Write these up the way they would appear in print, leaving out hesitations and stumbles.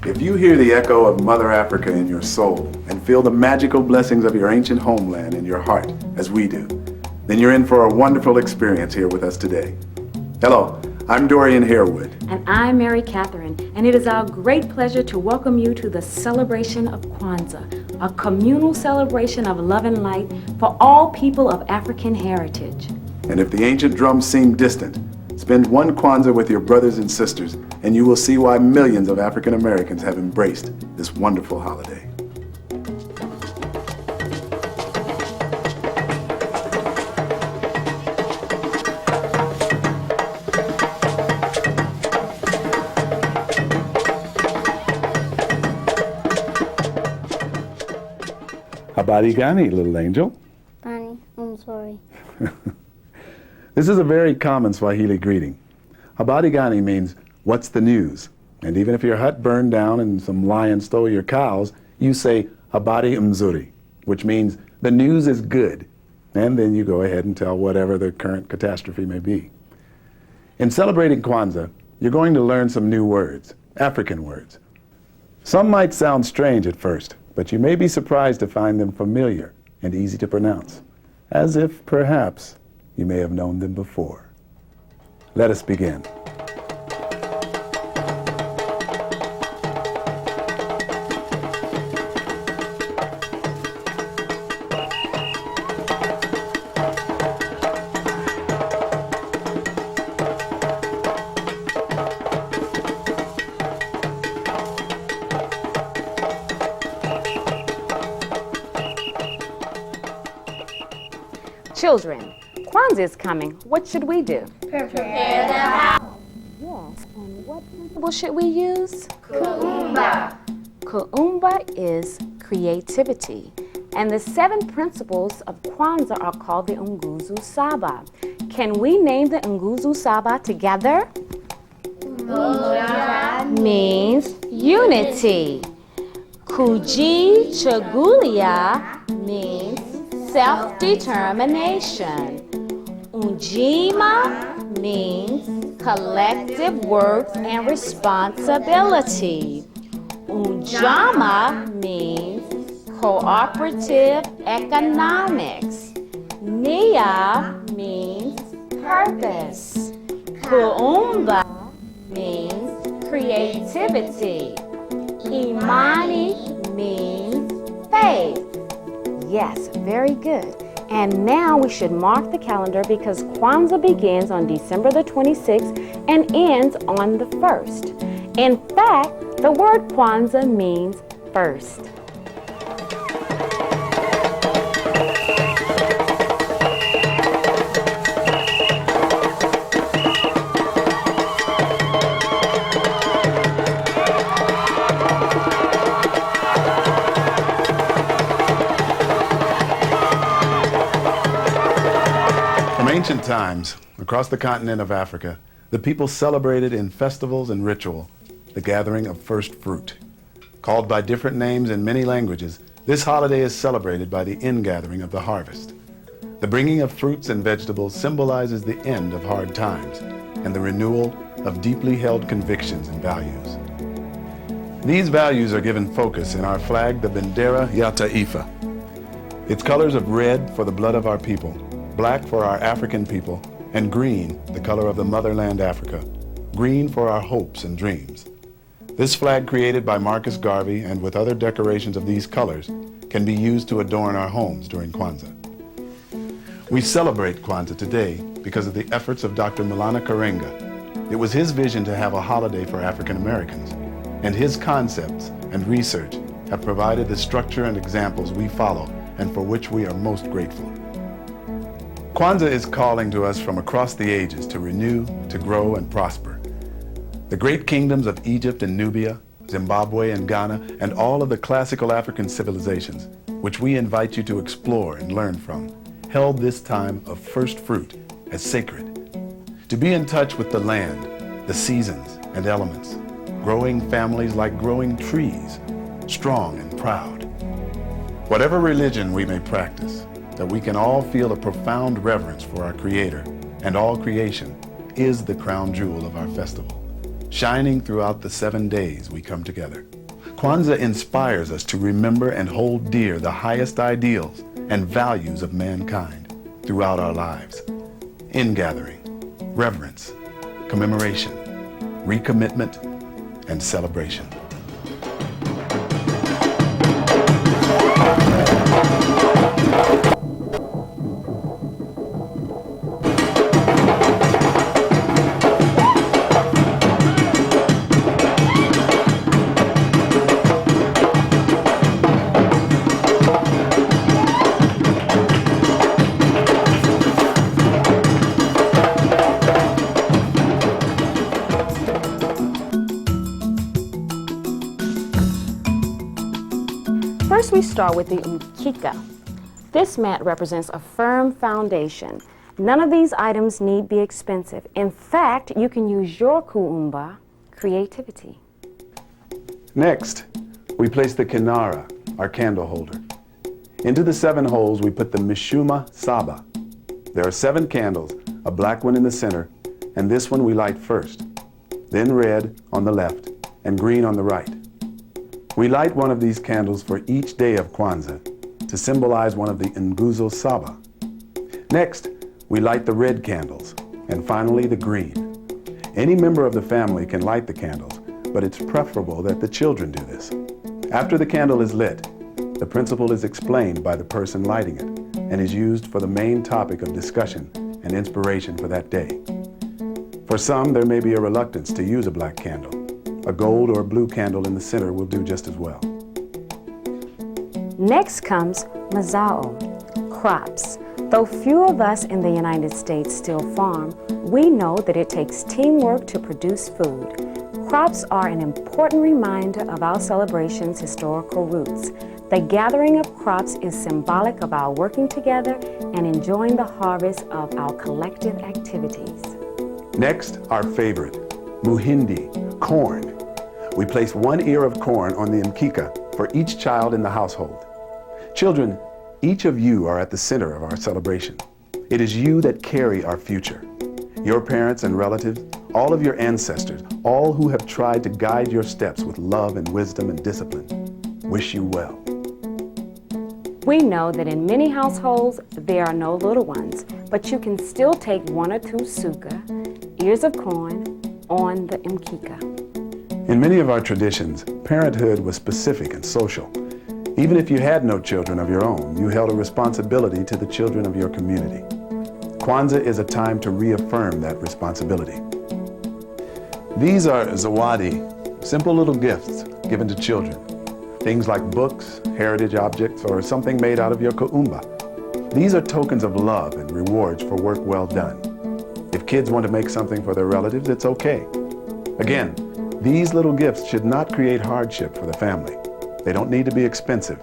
If you hear the echo of Mother Africa in your soul and feel the magical blessings of your ancient homeland in your heart, as we do, then you're in for a wonderful experience here with us today. Hello, I'm Dorian Harewood. And I'm Mary Catherine, and it is our great pleasure to welcome you to the celebration of Kwanzaa, a communal celebration of love and light for all people of African heritage. And if the ancient drums seem distant, spend one Kwanzaa with your brothers and sisters, and you will see why millions of African Americans have embraced this wonderful holiday. Habari gani, little angel? Bunny, I'm sorry. This is a very common Swahili greeting. Habari gani means, what's the news? And even if your hut burned down and some lion stole your cows, you say, habari mzuri, which means the news is good. And then you go ahead and tell whatever the current catastrophe may be. In celebrating Kwanzaa, you're going to learn some new words, African words. Some might sound strange at first, but you may be surprised to find them familiar and easy to pronounce, as if, perhaps, you may have known them before. Let us begin. Children, Kwanzaa is coming. What should we do? Prepare the house. Yes, and what principle should we use? Kuumba. Kuumba is creativity. And the 7 principles of Kwanzaa are called the Nguzo Saba. Can we name the Nguzo Saba together? Moja Means unity. Kujichagulia means self-determination. Ujima means collective work and responsibility. Ujama means cooperative economics. Nia means purpose. Kuumba means creativity. Imani means faith. Yes, very good. And now we should mark the calendar because Kwanzaa begins on December the 26th and ends on the 1st. In fact, the word Kwanzaa means first. From ancient times, across the continent of Africa, the people celebrated in festivals and ritual the gathering of first fruit. Called by different names in many languages, this holiday is celebrated by the ingathering of the harvest. The bringing of fruits and vegetables symbolizes the end of hard times and the renewal of deeply held convictions and values. These values are given focus in our flag, the Bendera ya Taifa. Its colors of red for the blood of our people, black for our African people, and green, the color of the motherland Africa, green for our hopes and dreams. This flag, created by Marcus Garvey and with other decorations of these colors, can be used to adorn our homes during Kwanzaa. We celebrate Kwanzaa today because of the efforts of Dr. Maulana Karenga. It was his vision to have a holiday for African Americans, and his concepts and research have provided the structure and examples we follow and for which we are most grateful. Kwanzaa is calling to us from across the ages to renew, to grow, and prosper. The great kingdoms of Egypt and Nubia, Zimbabwe and Ghana, and all of the classical African civilizations, which we invite you to explore and learn from, held this time of first fruit as sacred. To be in touch with the land, the seasons and elements, growing families like growing trees, strong and proud. Whatever religion we may practice, that we can all feel a profound reverence for our Creator and all creation is the crown jewel of our festival, shining throughout the 7 days we come together. Kwanzaa inspires us to remember and hold dear the highest ideals and values of mankind throughout our lives. Ingathering, reverence, commemoration, recommitment, and celebration. First, we start with the umkika. This mat represents a firm foundation. None of these items need be expensive. In fact, you can use your kuumba creativity. Next, we place the kinara, our candle holder. Into the 7 holes, we put the mishuma saba. There are 7 candles, a black one in the center, and this one we light first, then red on the left and green on the right. We light one of these candles for each day of Kwanzaa to symbolize one of the nguzo saba. Next, we light the red candles, and finally the green. Any member of the family can light the candles, but it's preferable that the children do this. After the candle is lit, the principle is explained by the person lighting it and is used for the main topic of discussion and inspiration for that day. For some, there may be a reluctance to use a black candle. A gold or blue candle in the center will do just as well. Next comes mazao, crops. Though few of us in the United States still farm, we know that it takes teamwork to produce food. Crops are an important reminder of our celebration's historical roots. The gathering of crops is symbolic of our working together and enjoying the harvest of our collective activities. Next, our favorite, muhindi, corn. We place 1 ear of corn on the mkika for each child in the household. Children, each of you are at the center of our celebration. It is you that carry our future. Your parents and relatives, all of your ancestors, all who have tried to guide your steps with love and wisdom and discipline, wish you well. We know that in many households, there are no little ones, but you can still take 1 or 2 suka, ears of corn, on the mkika. In many of our traditions, parenthood was specific and social. Even if you had no children of your own, you held a responsibility to the children of your community. Kwanzaa is a time to reaffirm that responsibility. These are zawadi, simple little gifts given to children. Things like books, heritage objects, or something made out of your kuumba. These are tokens of love and rewards for work well done. If kids want to make something for their relatives, it's okay. Again, these little gifts should not create hardship for the family. They don't need to be expensive.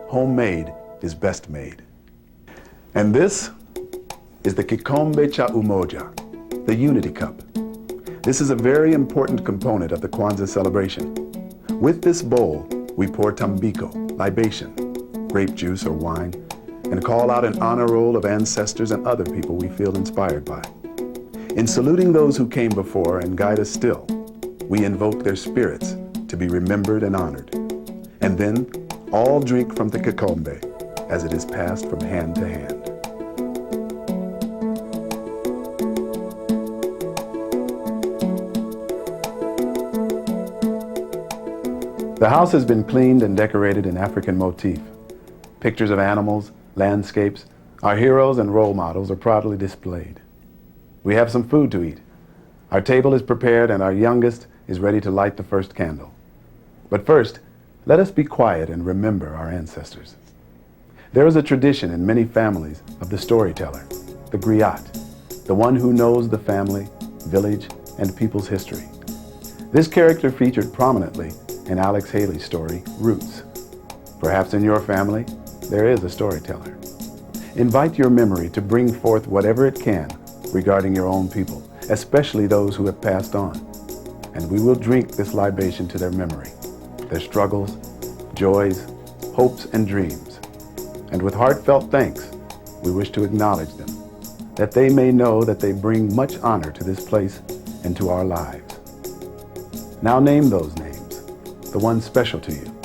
Homemade is best made. And this is the kikombe cha umoja, the unity cup. This is a very important component of the Kwanzaa celebration. With this bowl, we pour tambiko, libation, grape juice or wine, and call out an honor roll of ancestors and other people we feel inspired by. In saluting those who came before and guide us still, we invoke their spirits to be remembered and honored. And then all drink from the kikombe as it is passed from hand to hand. The house has been cleaned and decorated in African motif. Pictures of animals, landscapes, our heroes and role models are proudly displayed. We have some food to eat. Our table is prepared and our youngest is ready to light the first candle. But first, let us be quiet and remember our ancestors. There is a tradition in many families of the storyteller, the griot, the one who knows the family, village, and people's history. This character featured prominently in Alex Haley's story, Roots. Perhaps in your family, there is a storyteller. Invite your memory to bring forth whatever it can regarding your own people, especially those who have passed on. And we will drink this libation to their memory, their struggles, joys, hopes, and dreams. And with heartfelt thanks, we wish to acknowledge them, that they may know that they bring much honor to this place and to our lives. Now name those names. the one special to you.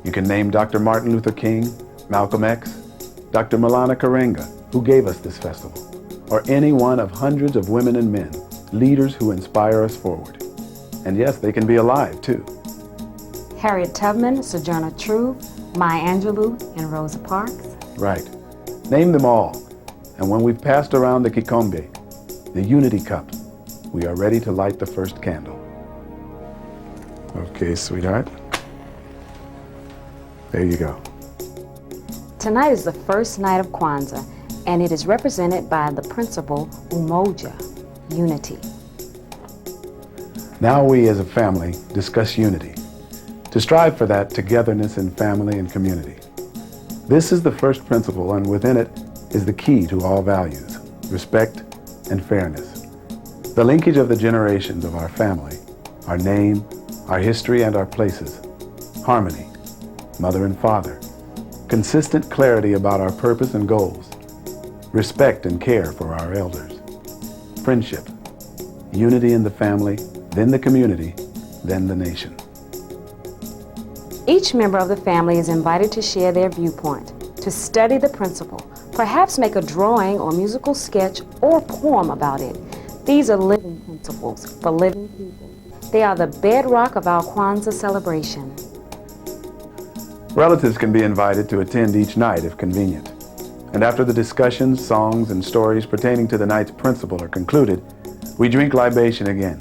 You can name Dr. Martin Luther King, Malcolm X, Dr. Maulana Karenga, who gave us this festival, or any one of hundreds of women and men, leaders who inspire us forward. And yes, they can be alive too. Harriet Tubman, Sojourner Truth, Maya Angelou, and Rosa Parks. Right. Name them all. And when we've passed around the kikombe, the unity cup, we are ready to light the first candle. Okay, sweetheart. There you go. Tonight is the first night of Kwanzaa, and it is represented by the principle umoja, unity. Now we as a family discuss unity, to strive for that togetherness in family and community. This is the first principle, and within it is the key to all values, respect and fairness. The linkage of the generations of our family, our name, our history and our places, harmony, mother and father, consistent clarity about our purpose and goals, respect and care for our elders, friendship, unity in the family, then the community, then the nation. Each member of the family is invited to share their viewpoint, to study the principle, perhaps make a drawing or musical sketch or poem about it. These are living principles for living people. They are the bedrock of our Kwanzaa celebration. Relatives can be invited to attend each night if convenient. And after the discussions, songs, and stories pertaining to the night's principle are concluded, we drink libation again,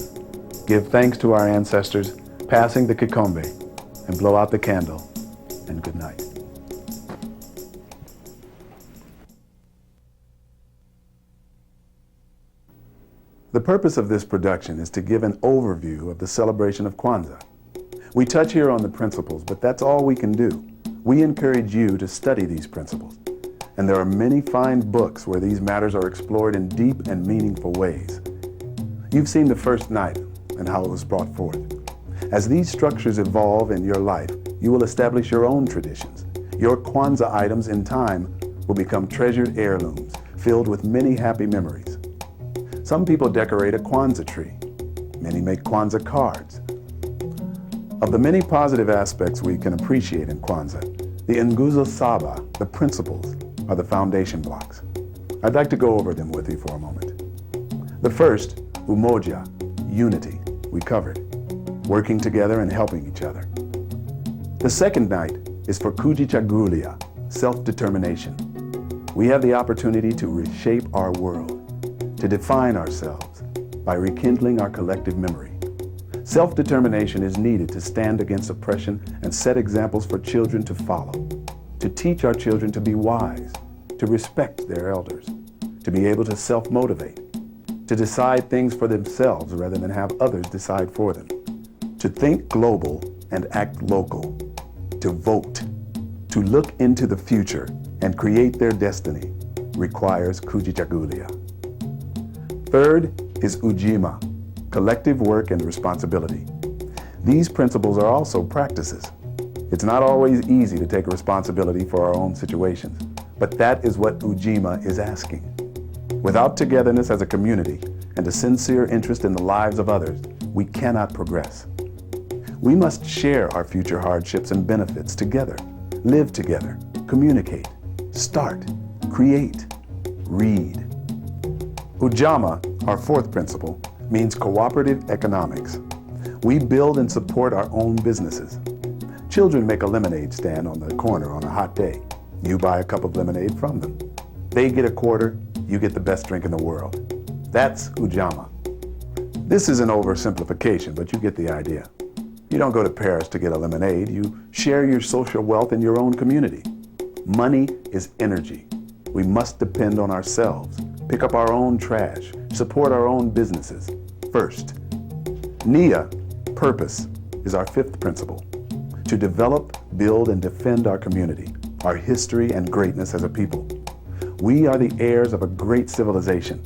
give thanks to our ancestors, passing the kikombe, and blow out the candle, and good night. The purpose of this production is to give an overview of the celebration of Kwanzaa. We touch here on the principles, but that's all we can do. We encourage you to study these principles. And there are many fine books where these matters are explored in deep and meaningful ways. You've seen the first night and how it was brought forth. As these structures evolve in your life, you will establish your own traditions. Your Kwanzaa items in time will become treasured heirlooms filled with many happy memories. Some people decorate a Kwanzaa tree. Many make Kwanzaa cards. Of the many positive aspects we can appreciate in Kwanzaa, the Nguzo Saba, the principles, are the foundation blocks. I'd like to go over them with you for a moment. The first, umoja, unity, we covered, working together and helping each other. The second night is for kujichagulia, self-determination. We have the opportunity to reshape our world, to define ourselves by rekindling our collective memory. Self-determination is needed to stand against oppression and set examples for children to follow, to teach our children to be wise, to respect their elders, to be able to self-motivate, to decide things for themselves rather than have others decide for them, to think global and act local, to vote, to look into the future and create their destiny requires kujichagulia. Third is ujima, collective work and responsibility. These principles are also practices. It's not always easy to take responsibility for our own situations, but that is what ujima is asking. Without togetherness as a community and a sincere interest in the lives of others, we cannot progress. We must share our future hardships and benefits together, live together, communicate, start, create, read. Ujama, our fourth principle, means cooperative economics. We build and support our own businesses. Children make a lemonade stand on the corner on a hot day. You buy a cup of lemonade from them. They get a quarter, you get the best drink in the world. That's Ujama. This is an oversimplification, but you get the idea. You don't go to Paris to get a lemonade, you share your social wealth in your own community. Money is energy. We must depend on ourselves, pick up our own trash, support our own businesses first. Nia, purpose, is our fifth principle. To develop, build, and defend our community, our history and greatness as a people. We are the heirs of a great civilization.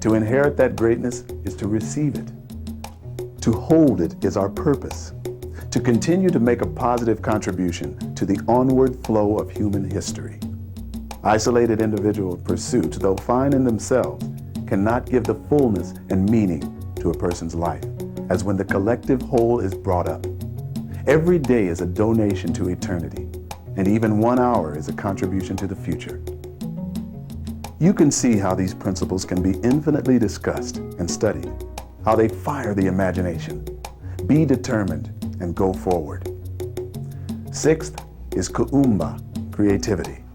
To inherit that greatness is to receive it. To hold it is our purpose. To continue to make a positive contribution to the onward flow of human history. Isolated individual pursuits, though fine in themselves, cannot give the fullness and meaning to a person's life, as when the collective whole is brought up. Every day is a donation to eternity, and even 1 hour is a contribution to the future. You can see how these principles can be infinitely discussed and studied, how they fire the imagination. Be determined and go forward. Sixth is kuumba, creativity.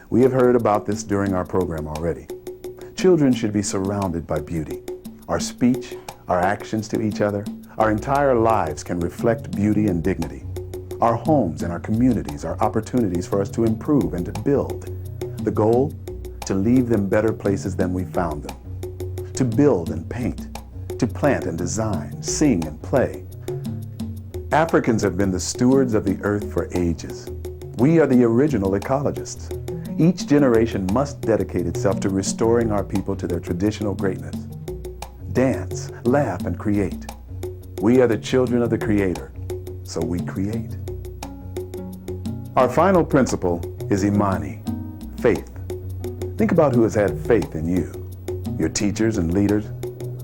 We have heard about this during our program already. Children should be surrounded by beauty. Our speech, our actions to each other, our entire lives can reflect beauty and dignity. Our homes and our communities are opportunities for us to improve and to build. The goal? To leave them better places than we found them. To build and paint, to plant and design, sing and play. Africans have been the stewards of the earth for ages. We are the original ecologists. Each generation must dedicate itself to restoring our people to their traditional greatness. Dance, laugh, and create. We are the children of the Creator, so we create. Our final principle is Imani, faith. Think about who has had faith in you. Your teachers and leaders,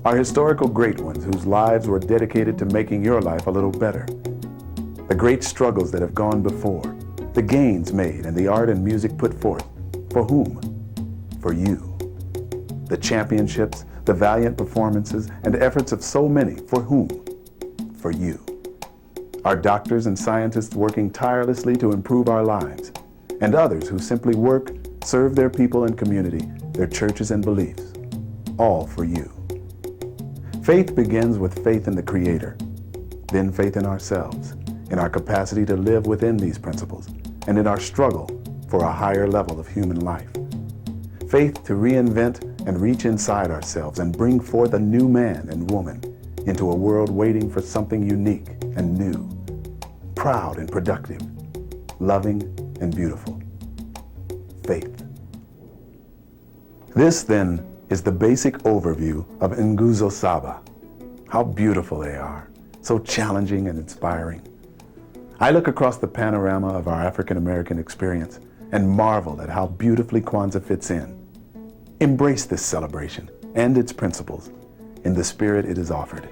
our historical great ones whose lives were dedicated to making your life a little better. The great struggles that have gone before, the gains made and the art and music put forth. For whom? For you. The championships, the valiant performances, and efforts of so many. For whom? For you. Our doctors and scientists working tirelessly to improve our lives, and others who simply work, serve their people and community, their churches and beliefs. All for you. Faith begins with faith in the Creator, then faith in ourselves, in our capacity to live within these principles, and in our struggle for a higher level of human life. Faith to reinvent and reach inside ourselves and bring forth a new man and woman into a world waiting for something unique and new, proud and productive, loving and beautiful. Faith. This, then, is the basic overview of Nguzo Saba. How beautiful they are, so challenging and inspiring. I look across the panorama of our African American experience and marvel at how beautifully Kwanzaa fits in. Embrace this celebration and its principles in the spirit it is offered.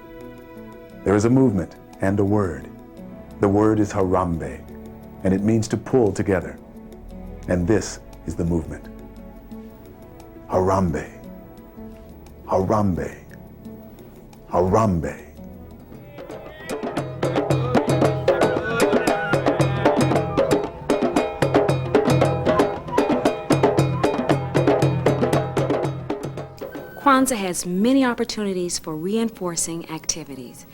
There is a movement and a word. The word is Harambe, and it means to pull together. And this is the movement. Harambe, Harambe, Harambe. Kwanzaa has many opportunities for reinforcing activities.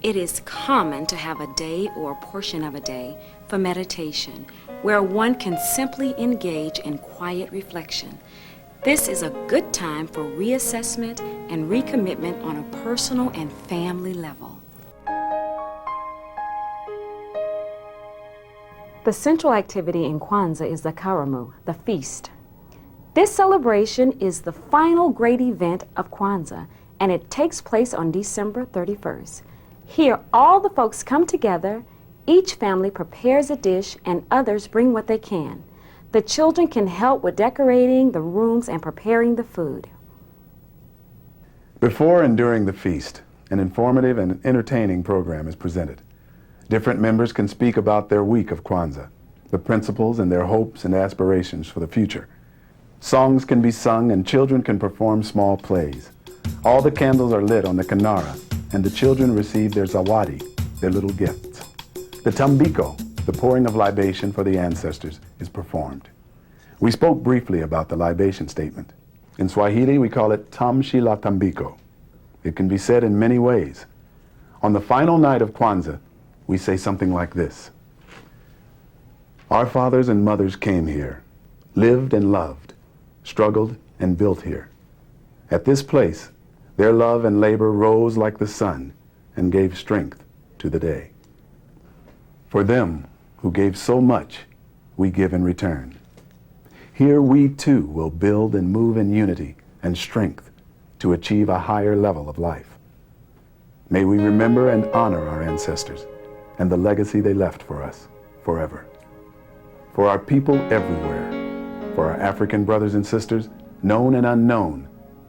It is common to have a day or a portion of a day for meditation, where one can simply engage in quiet reflection. This is a good time for reassessment and recommitment on a personal and family level. The central activity in Kwanzaa is the Karamu, the feast. This celebration is the final great event of Kwanzaa, and it takes place on December 31st. Here, all the folks come together, each family prepares a dish, and others bring what they can. The children can help with decorating the rooms and preparing the food. Before and during the feast, an informative and entertaining program is presented. Different members can speak about their week of Kwanzaa, the principles and their hopes and aspirations for the future. Songs can be sung and children can perform small plays. All the candles are lit on the Kanara, and the children receive their zawadi, their little gifts. The tambiko, the pouring of libation for the ancestors, is performed. We spoke briefly about the libation statement. In Swahili, we call it tamshi la tambiko. It can be said in many ways. On the final night of Kwanzaa, we say something like this. Our fathers and mothers came here, lived and loved, struggled and built here. At this place, their love and labor rose like the sun and gave strength to the day. For them who gave so much, we give in return. Here we too will build and move in unity and strength to achieve a higher level of life. May we remember and honor our ancestors and the legacy they left for us forever. For our people everywhere, for our African brothers and sisters, known and unknown,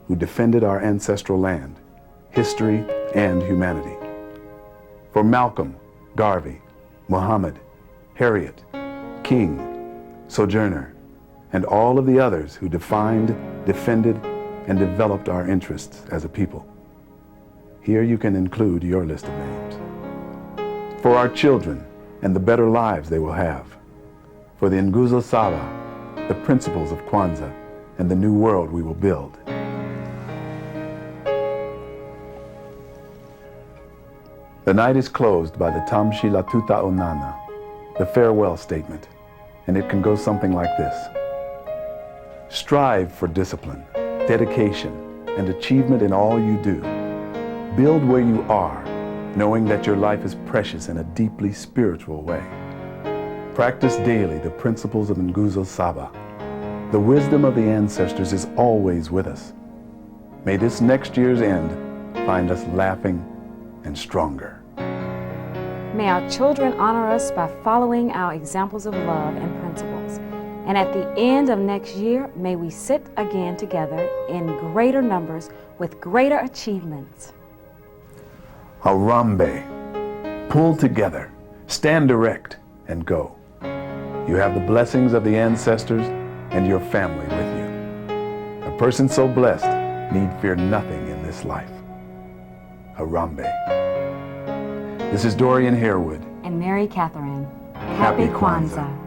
who defended our ancestral land, history, and humanity. For Malcolm, Garvey, Muhammad, Harriet, King, Sojourner, and all of the others who defined, defended, and developed our interests as a people. Here you can include your list of names. For our children and the better lives they will have. For the Nguzo Saba, the principles of Kwanzaa, and the new world we will build. The night is closed by the Tamshi la Tuta Onana, the farewell statement, and it can go something like this. Strive for discipline, dedication, and achievement in all you do. Build where you are, knowing that your life is precious in a deeply spiritual way. Practice daily the principles of Nguzo Saba. The wisdom of the ancestors is always with us. May this next year's end find us laughing and stronger. May our children honor us by following our examples of love and principles. And at the end of next year, may we sit again together in greater numbers with greater achievements. Harambe, pull together, stand erect, and go. You have the blessings of the ancestors and your family with you. A person so blessed need fear nothing in this life. Harambe. This is Dorian Harewood. And Mary Catherine. Happy Kwanzaa.